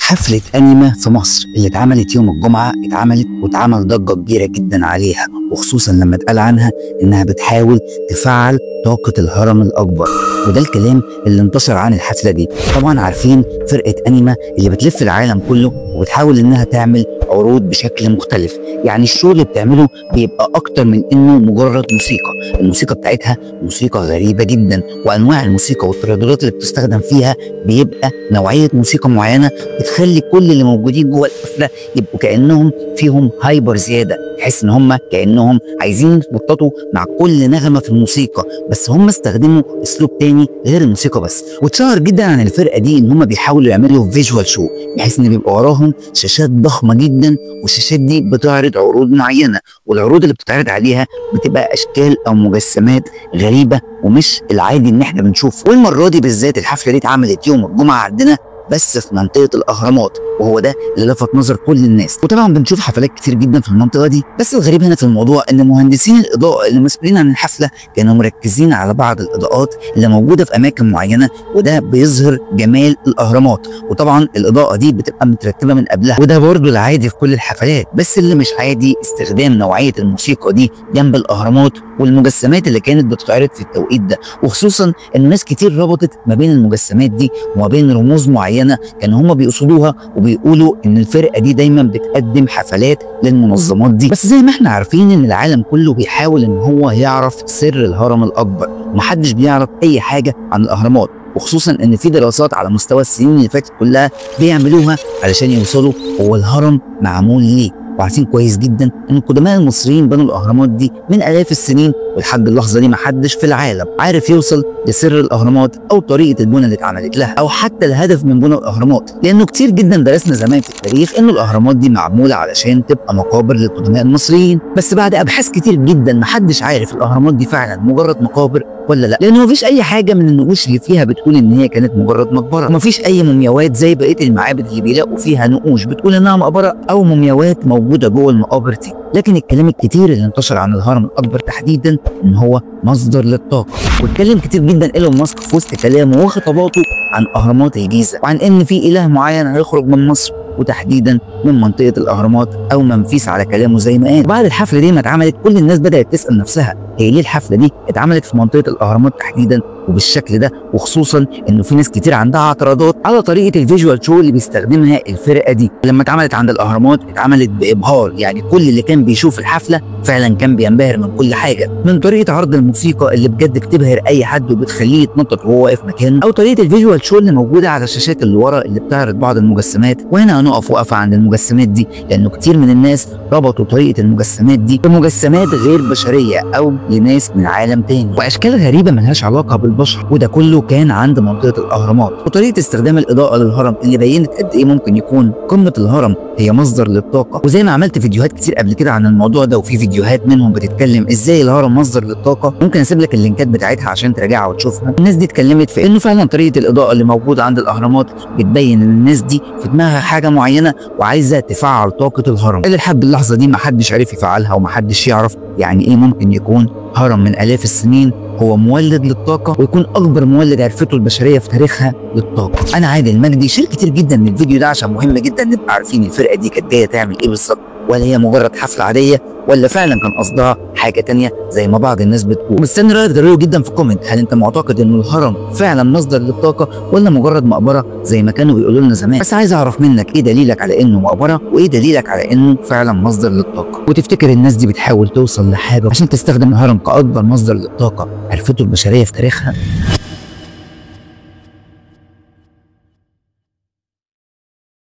حفلة أنيما في مصر اللي اتعملت يوم الجمعة واتعمل ضجة كبيرة جدا عليها، وخصوصا لما اتقال عنها إنها بتحاول تفعل طاقة الهرم الأكبر. وده الكلام اللي انتشر عن الحفلة دي. طبعا عارفين فرقة أنيما اللي بتلف العالم كله وبتحاول إنها تعمل عروض بشكل مختلف، يعني الشغل اللي بتعمله بيبقى أكتر من إنه مجرد موسيقى. الموسيقى بتاعتها موسيقى غريبة جدا، وأنواع الموسيقى والترددات اللي بتستخدم فيها بيبقى نوعية موسيقى معينة بتخلي كل اللي موجودين جوه الحفلة يبقوا كأنهم فيهم هايبر زيادة، تحس إن هم كأنهم عايزين يتنططوا مع كل نغمة في الموسيقى، بس هم استخدموا أسلوب تاني غير الموسيقى بس. واتشهر جدا عن الفرقة دي إن هم بيحاولوا يعملوا فيجوال شو، بحيث إن بيبقى وراهم شاشات ضخمة جدا، والشاشات دي بتعرض عروض معينة، والعروض اللي بتتعرض عليها بتبقى أشكال أو مجسمات غريبة ومش العادي إن إحنا بنشوفه. والمرة دي بالذات الحفلة دي اتعملت يوم الجمعة عندنا بس في منطقة الأهرامات، وهو ده اللي لفت نظر كل الناس. وطبعا بنشوف حفلات كتير جدا في المنطقة دي، بس الغريب هنا في الموضوع إن مهندسين الإضاءة اللي مسؤولين عن الحفلة كانوا مركزين على بعض الإضاءات اللي موجودة في أماكن معينة، وده بيظهر جمال الأهرامات. وطبعا الإضاءة دي بتبقى مترتبة من قبلها، وده برضه العادي في كل الحفلات، بس اللي مش عادي استخدام نوعية الموسيقى دي جنب الأهرامات والمجسمات اللي كانت بتتعرض في التوقيت ده. وخصوصا إن ناس كتير ربطت ما بين المجسمات دي وما بين رموز معينة كانوا هم بيقصدوها، وبيقولوا ان الفرقه دي دايما بتقدم حفلات للمنظمات دي. بس زي ما احنا عارفين ان العالم كله بيحاول ان هو يعرف سر الهرم الاكبر، ومحدش بيعرف اي حاجه عن الاهرامات، وخصوصا ان في دراسات على مستوى السنين اللي فاتت كلها بيعملوها علشان يوصلوا هو الهرم معمول ليه. وعارفين كويس جدا ان القدماء المصريين بنوا الاهرامات دي من الاف السنين، ولحد اللحظه دي محدش في العالم عارف يوصل لسر الاهرامات او طريقه البناء اللي اتعملت لها، او حتى الهدف من بناء الاهرامات. لانه كتير جدا درسنا زمان في التاريخ ان الاهرامات دي معموله علشان تبقى مقابر للقدماء المصريين، بس بعد ابحاث كتير جدا محدش عارف الاهرامات دي فعلا مجرد مقابر ولا لا، لانه مفيش اي حاجه من النقوش اللي فيها بتقول ان هي كانت مجرد مقبره، ومفيش اي مومياوات زي بقيه المعابد اللي بيلاقوا فيها نقوش بتقول انها مقبره او مومياوات موجوده جوه المقابر دي. لكن الكلام الكتير اللي انتشر عن الهرم الاكبر تحديدا ان هو مصدر للطاقه، واتكلم كتير جدا ايلون ماسك في وسط كلامه وخطاباته عن اهرامات الجيزه، وعن ان في اله معين هيخرج من مصر وتحديدا من منطقه الاهرامات او منفيس على كلامه زي ما قال. بعد الحفله دي ما اتعملت كل الناس بدات تسال نفسها هي ليه الحفله دي اتعملت في منطقه الاهرامات تحديدا وبالشكل ده، وخصوصا انه في ناس كتير عندها اعتراضات على طريقه الفيجوال شو اللي بيستخدمها الفرقه دي. لما اتعملت عند الاهرامات اتعملت بابهار، يعني كل اللي كان بيشوف الحفله فعلا كان بينبهر من كل حاجه، من طريقه عرض الموسيقى اللي بجد بتبهر اي حد وبتخليه يتنطط وهو واقف مكانه، او طريقه الفيجوال شو اللي موجوده على الشاشات اللي ورا اللي بتعرض بعض المجسمات. وهنا هنقف وقفه عند المجسمات دي، لانه كتير من الناس ربطوا طريقه المجسمات دي بمجسمات غير بشريه او لناس من عالم تاني، واشكال غريبه ملهاش علاقه بالبشر، وده كله كان عند منطقه الاهرامات. وطريقه استخدام الاضاءه للهرم اللي بينت قد ايه ممكن يكون قمه الهرم هي مصدر للطاقه. وزي ما عملت فيديوهات كتير قبل كده عن الموضوع ده، وفي فيديوهات منهم بتتكلم ازاي الهرم مصدر للطاقه، ممكن اسيب لك اللينكات بتاعتها عشان تراجعها وتشوفها. الناس دي اتكلمت في انه فعلا طريقه الاضاءه اللي موجوده عند الاهرامات بتبين ان الناس دي في دماغها حاجه معينه وعايزه تفعل طاقه الهرم، اللي لحد اللحظه دي ما حدش عرف يفعلها، وما حدش يعرف يعني ايه ممكن يكون هرم من الاف السنين هو مولد للطاقه، ويكون اكبر مولد عرفته البشريه في تاريخها للطاقه. انا عادل مجدي، شيل كتير جدا من الفيديو ده عشان مهم جدا نبقى عارفين الفرقه دي كانت جايه تعمل ايه بالظبط، ولا هي مجرد حفله عاديه، ولا فعلا كان قصدها حاجه تانيه زي ما بعض الناس بتقول. مستني رايك ضروري جدا في الكومنت، هل انت معتقد ان الهرم فعلا مصدر للطاقه ولا مجرد مقبره زي ما كانوا بيقولوا لنا زمان؟ بس عايز اعرف منك ايه دليلك على انه مقبره، وايه دليلك على انه فعلا مصدر للطاقه. وتفتكر الناس دي بتحاول توصل لحاجه عشان تستخدم الهرم كاكبر مصدر للطاقه عرفته البشريه في تاريخها؟